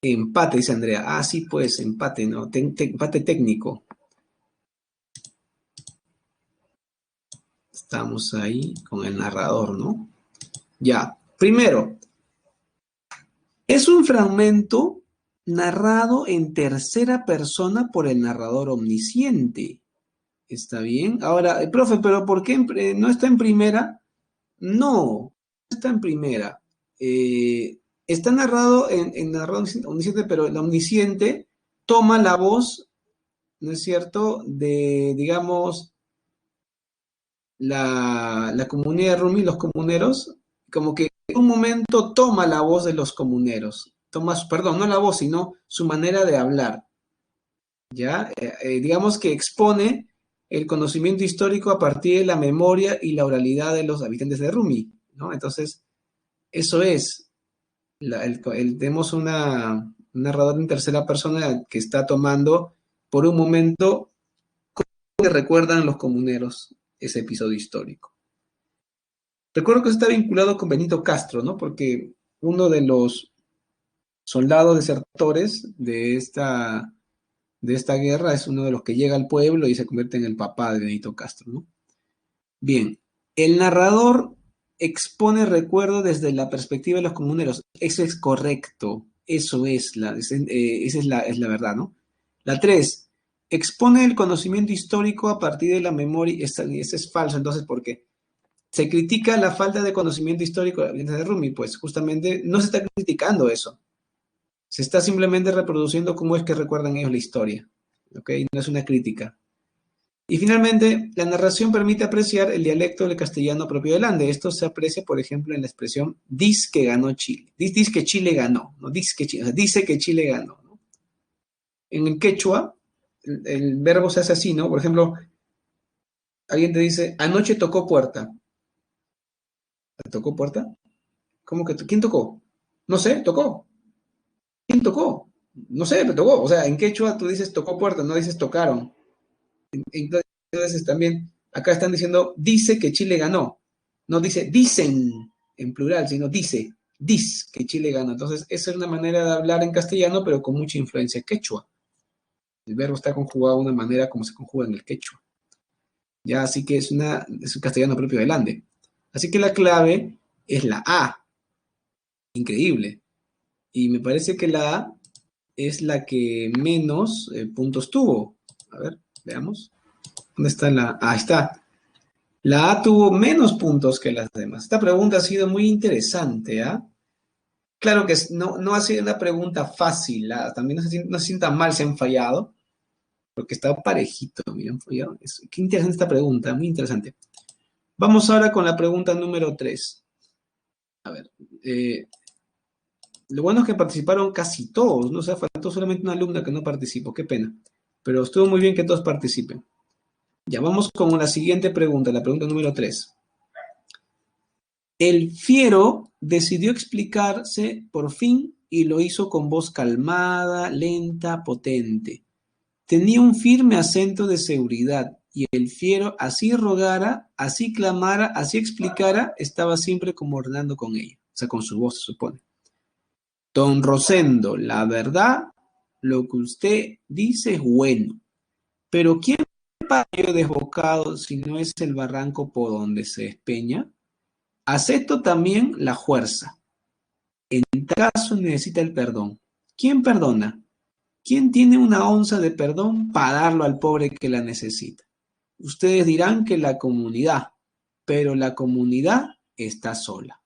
Empate, dice Andrea. Ah, sí, pues, empate, ¿no? Empate técnico. Estamos ahí con el narrador, ¿no? Ya. Primero, es un fragmento narrado en tercera persona por el narrador omnisciente. ¿Está bien? Ahora, profe, ¿pero por qué no está en primera? No está en primera. Está narrado en narrado omnisciente, pero el omnisciente toma la voz, ¿no es cierto?, de, digamos, la comunidad de Rumi, los comuneros, como que en un momento toma la voz de los comuneros, toma, perdón, no la voz, sino su manera de hablar, ¿ya? Digamos que expone el conocimiento histórico a partir de la memoria y la oralidad de los habitantes de Rumi, ¿no? Entonces, eso es, tenemos un narrador en tercera persona que está tomando por un momento que recuerdan los comuneros ese episodio histórico. Recuerdo que eso está vinculado con Benito Castro, ¿no? Porque uno de los soldados desertores de esta guerra es uno de los que llega al pueblo y se convierte en el papá de Benito Castro, ¿no? Bien, el narrador expone recuerdo desde la perspectiva de los comuneros. Eso es correcto, eso es esa es la verdad, ¿no? La 3, expone el conocimiento histórico a partir de la memoria. Ese es falso, entonces, ¿por qué? Se critica la falta de conocimiento histórico de Rumi, pues justamente no se está criticando eso. Se está simplemente reproduciendo cómo es que recuerdan ellos la historia. ¿Ok? No es una crítica. Y finalmente, la narración permite apreciar el dialecto del castellano propio del Ande. Esto se aprecia, por ejemplo, en la expresión dice que ganó Chile. Dice que Chile ganó, ¿no? Dice que Chile ganó, ¿no? En el quechua, el verbo se hace así, ¿no? Por ejemplo, alguien te dice, anoche tocó puerta. ¿Tocó puerta? ¿Cómo que? ¿Quién tocó? No sé, tocó. ¿Quién tocó? No sé, pero tocó. O sea, en quechua tú dices tocó puerta, no dices tocaron. Entonces también acá están diciendo dice que Chile ganó. No dice dicen en plural, sino dice que Chile ganó. Entonces, esa es una manera de hablar en castellano, pero con mucha influencia quechua. El verbo está conjugado de una manera como se conjuga en el quechua. Ya, así que es un castellano propio del Ande. Así que la clave es la A. Increíble. Y me parece que la A es la que menos puntos tuvo. A ver, veamos. ¿Dónde está la A? Ahí está. La A tuvo menos puntos que las demás. Esta pregunta ha sido muy interesante, ¿ah? Claro que no ha sido una pregunta fácil, ¿ah? También no se sientan mal si han fallado, porque está parejito, miren, qué interesante esta pregunta, muy interesante. Vamos ahora con la pregunta número 3. A ver, lo bueno es que participaron casi todos, ¿no? O sea, faltó solamente una alumna que no participó, qué pena. Pero estuvo muy bien que todos participen. Ya vamos con la siguiente pregunta, la pregunta número 3. El fiero decidió explicarse por fin y lo hizo con voz calmada, lenta, potente. Tenía un firme acento de seguridad y el fiero así rogara, así clamara, así explicara, estaba siempre como ordenando con ella, o sea, con su voz se supone. Don Rosendo, la verdad, lo que usted dice es bueno, pero ¿quién paga desbocado si no es el barranco por donde se despeña? Acepto también la fuerza. En tal caso necesita el perdón. ¿Quién perdona? ¿Quién tiene una onza de perdón para darlo al pobre que la necesita? Ustedes dirán que la comunidad, pero la comunidad está sola.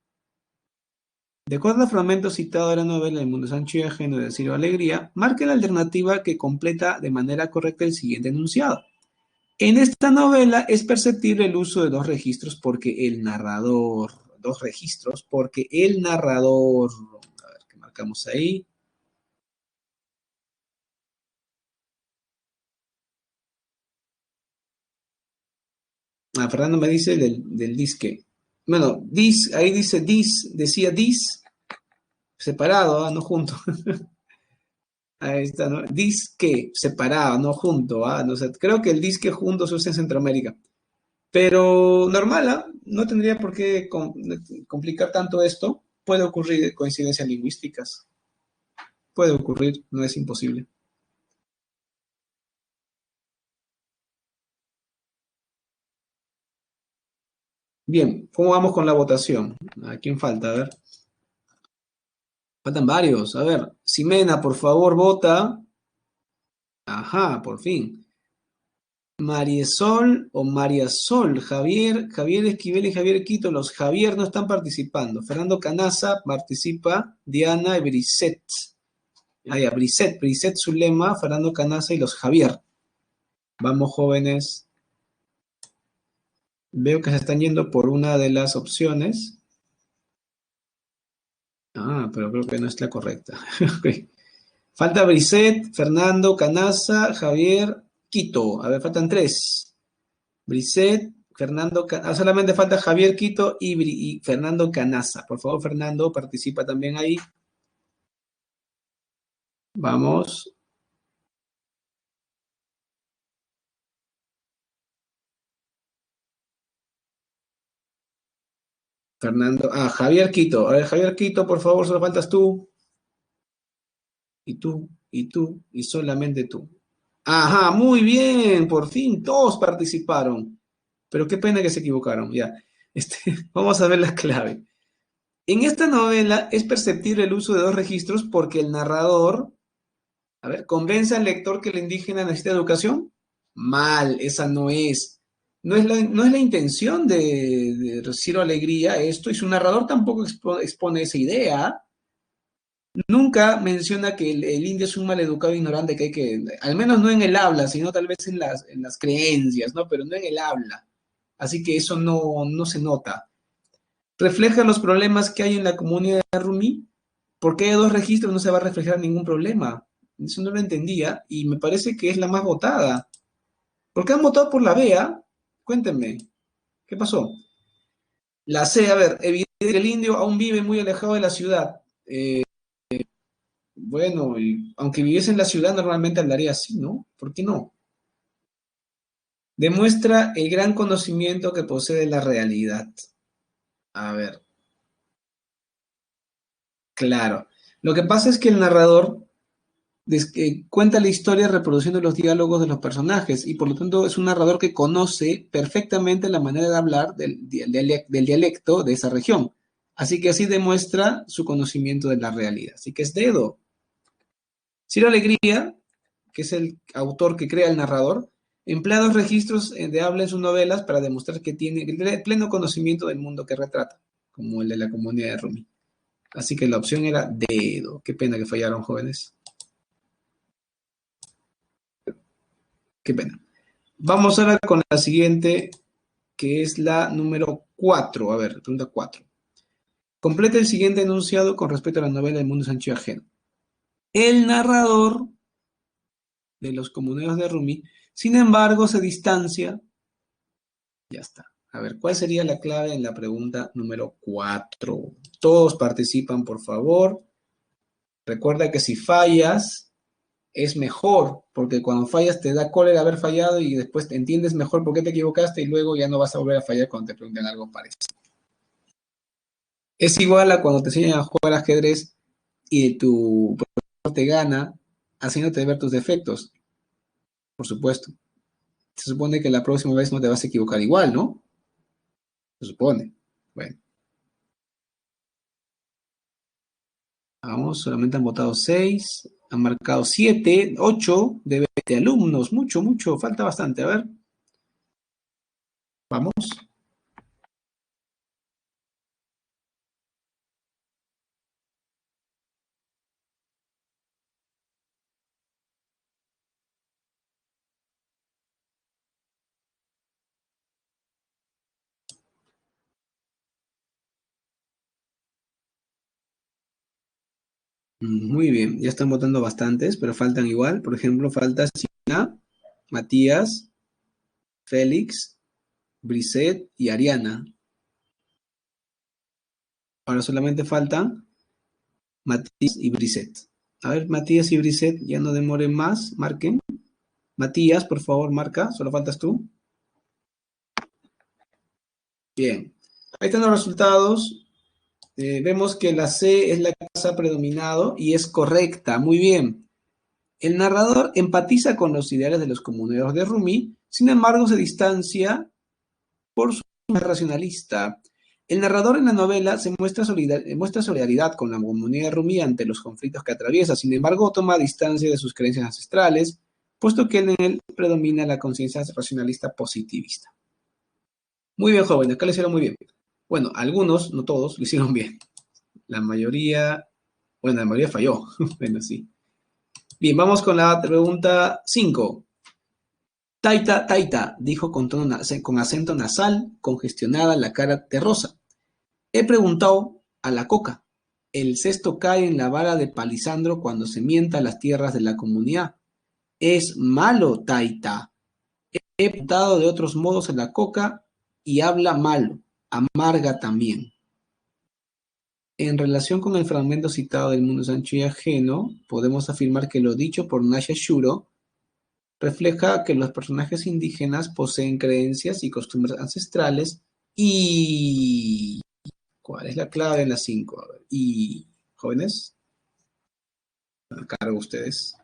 De acuerdo al fragmento citado de la novela El mundo es ancho y ajeno de Ciro Alegría, marca la alternativa que completa de manera correcta el siguiente enunciado. En esta novela es perceptible el uso de dos registros porque el narrador, a ver qué marcamos ahí. Fernando me dice del disque. Bueno, ahí dice decía separado, no junto. Ahí está, ¿no? Disque, separado, no junto, no sé, creo que el disque junto se usa en Centroamérica. Pero normal, no tendría por qué complicar tanto esto. Puede ocurrir coincidencias lingüísticas. Puede ocurrir, no es imposible. Bien, ¿cómo vamos con la votación? ¿A quién falta? A ver. Faltan varios. A ver, Ximena, por favor, vota. Ajá, por fin. Mariesol o Mariasol, Javier Esquivel y Javier Quito, los Javier no están participando. Fernando Canaza participa, Diana y Brisset. Ah, ya, Brisset Zulema, Fernando Canaza y los Javier. Vamos, jóvenes. Veo que se están yendo por una de las opciones. Pero creo que no es la correcta. Ok. Falta Brisset, Fernando Canaza, Javier Quito. A ver, faltan tres. Brisset, solamente falta Javier Quito y Fernando Canaza. Por favor, Fernando, participa también ahí. Vamos. Fernando. Javier Quito. A ver, Javier Quito, por favor, solo faltas tú. Y solamente tú. Ajá, muy bien, por fin, todos participaron. Pero qué pena que se equivocaron. Ya. Este, vamos a ver la clave. En esta novela es perceptible el uso de dos registros porque el narrador, a ver, convence al lector que el indígena necesita educación. Mal, esa no es. No es la intención de Ciro Alegría esto, y su narrador tampoco expone esa idea. Nunca menciona que el indio es un maleducado ignorante que hay que, al menos no en el habla, sino tal vez en las creencias, ¿no? Pero no en el habla. Así que eso no se nota. Refleja los problemas que hay en la comunidad de Rumi. ¿Por qué hay dos registros no se va a reflejar ningún problema? Eso no lo entendía y me parece que es la más votada. ¿Por qué han votado por la BEA? Cuéntenme, ¿qué pasó? La C, a ver, evidentemente el indio aún vive muy alejado de la ciudad. Bueno, y aunque viviese en la ciudad, normalmente hablaría así, ¿no? ¿Por qué no? Demuestra el gran conocimiento que posee de la realidad. A ver, claro. Lo que pasa es que el narrador cuenta la historia reproduciendo los diálogos de los personajes y por lo tanto es un narrador que conoce perfectamente la manera de hablar del dialecto de esa región. Así que así demuestra su conocimiento de la realidad. Así que es dedo. Ciro Alegría, que es el autor que crea el narrador, emplea dos registros de habla en sus novelas para demostrar que tiene el pleno conocimiento del mundo que retrata, como el de la comunidad de Rumi. Así que la opción era dedo. Qué pena que fallaron, jóvenes. Qué pena. Vamos ahora con la siguiente, que es la número 4. A ver, pregunta 4. Completa el siguiente enunciado con respecto a la novela El mundo es ancho y ajeno. El narrador de Los comuneros de Rumi, sin embargo, se distancia. Ya está. A ver, ¿cuál sería la clave en la pregunta número 4? Todos participan, por favor. Recuerda que si fallas, es mejor, porque cuando fallas te da cólera haber fallado y después te entiendes mejor por qué te equivocaste y luego ya no vas a volver a fallar cuando te pregunten algo parecido. Es igual a cuando te enseñan a jugar ajedrez y tu profesor te gana haciéndote ver tus defectos, por supuesto. Se supone que la próxima vez no te vas a equivocar igual, ¿no? Se supone. Bueno, vamos, solamente han votado 6, han marcado 7, 8 de 20 alumnos, mucho, mucho, falta bastante. A ver, vamos. Muy bien, ya están votando bastantes, pero faltan igual. Por ejemplo, falta Sina, Matías, Félix, Brisset y Ariana. Ahora solamente faltan Matías y Brisset. A ver, Matías y Brisset, ya no demoren más, marquen. Matías, por favor, marca, solo faltas tú. Bien, ahí están los resultados. Vemos que la C es la que ha predominado y es correcta, muy bien. El narrador empatiza con los ideales de los comuneros de Rumi, sin embargo se distancia por su racionalista. El narrador en la novela se muestra solidaridad con la comunidad rumí ante los conflictos que atraviesa, sin embargo toma distancia de sus creencias ancestrales, puesto que en él predomina la conciencia racionalista positivista. Muy bien, jóvenes, acá lo hicieron muy bien. Bueno, algunos, no todos, lo hicieron bien. La mayoría, bueno, la mayoría falló. Bueno, sí. Bien, vamos con la pregunta 5. Taita, Taita, dijo con acento nasal, congestionada la cara terrosa. He preguntado a la coca. El cesto cae en la vara de Palisandro cuando se mienta las tierras de la comunidad. Es malo, Taita. He preguntado de otros modos a la coca y habla malo, amarga también. En relación con el fragmento citado del mundo sancho y ajeno, podemos afirmar que lo dicho por Nasha Shuro refleja que los personajes indígenas poseen creencias y costumbres ancestrales y... ¿Cuál es la clave en las 5? Y, jóvenes, a cargo ustedes.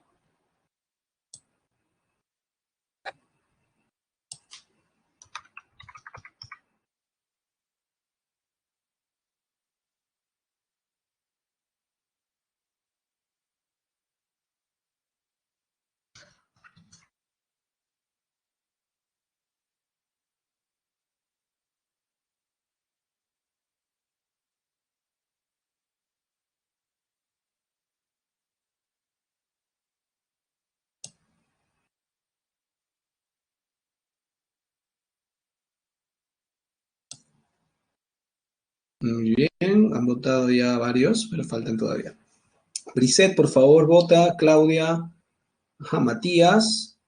Muy bien, han votado ya varios, pero faltan todavía. Brisset, por favor, vota. Claudia, ajá, Matías.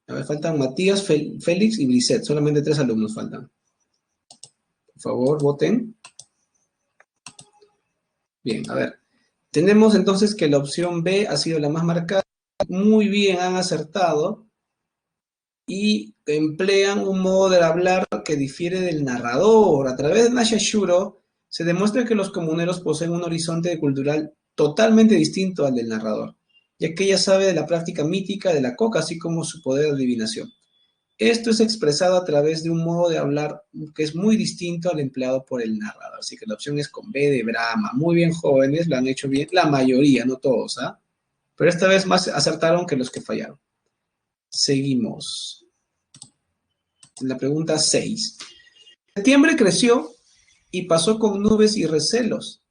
A ver, faltan Matías, Félix y Brisset. Solamente 3 alumnos faltan. Por favor, voten. Bien, a ver. Tenemos entonces que la opción B ha sido la más marcada. Muy bien, han acertado. Y emplean un modo de hablar que difiere del narrador. A través de Nasha Shuro se demuestra que los comuneros poseen un horizonte cultural totalmente distinto al del narrador, ya que ella sabe de la práctica mítica de la coca, así como su poder de adivinación. Esto es expresado a través de un modo de hablar que es muy distinto al empleado por el narrador. Así que la opción es con B de Brahma. Muy bien, jóvenes, lo han hecho bien. La mayoría, no todos, ¿ah? Pero esta vez más acertaron que los que fallaron. Seguimos. La pregunta 6. Septiembre creció y pasó con nubes y recelos.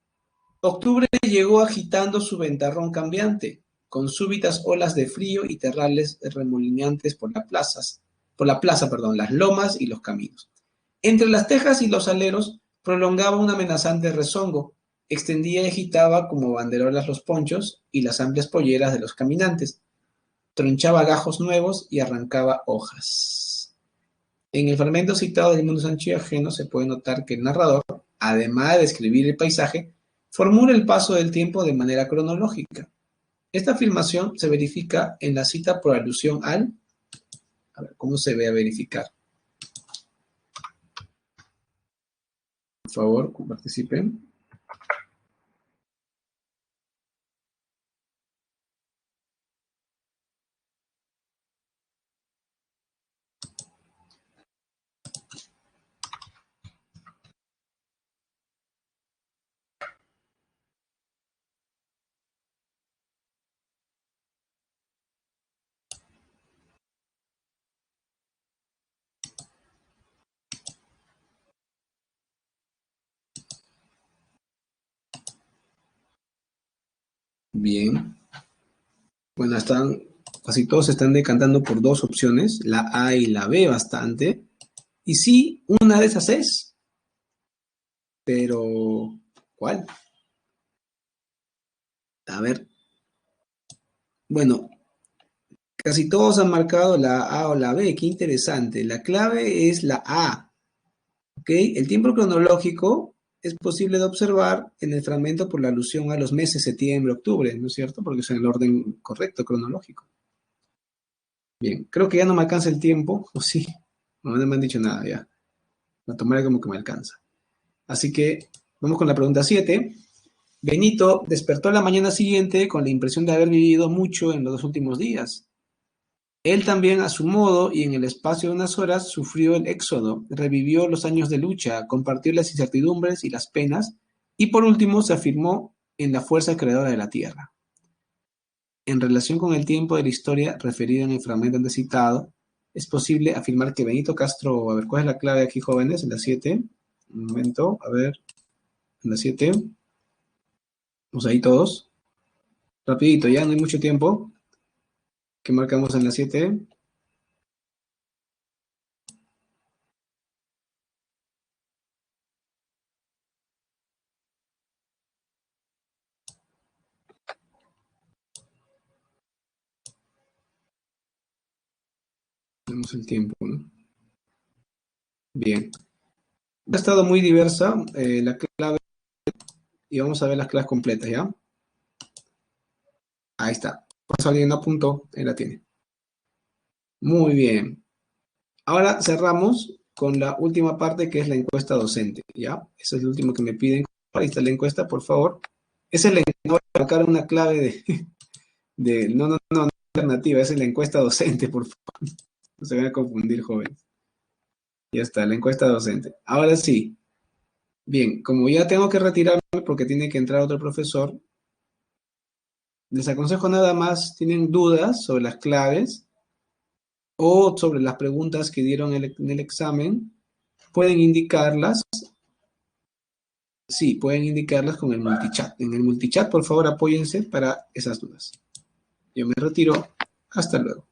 Octubre llegó agitando su ventarrón cambiante, con súbitas olas de frío y terrales remolineantes por la plaza, las lomas y los caminos. Entre las tejas y los aleros prolongaba un amenazante rezongo, extendía y agitaba como banderolas los ponchos y las amplias polleras de los caminantes, tronchaba gajos nuevos y arrancaba hojas. En el fragmento citado del mundo Sancho y ajeno se puede notar que el narrador, además de describir el paisaje, formula el paso del tiempo de manera cronológica. Esta afirmación se verifica en la cita por alusión al... A ver, ¿cómo se ve a verificar? Por favor, participen. Bien. Bueno, casi todos se están decantando por dos opciones, la A y la B bastante. Y sí, una de esas es, pero ¿cuál? A ver, bueno, casi todos han marcado la A o la B, qué interesante. La clave es la A, ¿ok? El tiempo cronológico es posible de observar en el fragmento por la alusión a los meses septiembre, octubre, ¿no es cierto? Porque es en el orden correcto, cronológico. Bien, creo que ya no me alcanza el tiempo, o sí, no me han dicho nada ya. La tomaré como que me alcanza. Así que vamos con la pregunta 7. Benito despertó la mañana siguiente con la impresión de haber vivido mucho en los dos últimos días. Él también, a su modo y en el espacio de unas horas, sufrió el éxodo, revivió los años de lucha, compartió las incertidumbres y las penas, y por último se afirmó en la fuerza creadora de la tierra. En relación con el tiempo de la historia referido en el fragmento antes citado, es posible afirmar que Benito Castro, a ver, ¿cuál es la clave aquí, jóvenes? En la 7. Un momento, a ver, en la 7. Pues ahí todos. Rapidito, ya no hay mucho tiempo. ¿Qué marcamos en la 7? Tenemos el tiempo, ¿no? Bien. Ha estado muy diversa la clave y vamos a ver las claves completas, ¿ya? Ahí está. Por eso alguien no apuntó, él la tiene. Muy bien. Ahora cerramos con la última parte que es la encuesta docente, ¿ya? Eso es lo último que me piden. Ahí está la encuesta, por favor. Esa es la no voy a marcar una clave no, alternativa, esa es la encuesta docente, por favor. No se van a confundir, jóvenes. Ya está, la encuesta docente. Ahora sí. Bien, como ya tengo que retirarme porque tiene que entrar otro profesor, les aconsejo nada más, tienen dudas sobre las claves o sobre las preguntas que dieron en el examen, pueden indicarlas. Sí, pueden indicarlas con el multichat. En el multichat, por favor, apóyense para esas dudas. Yo me retiro. Hasta luego.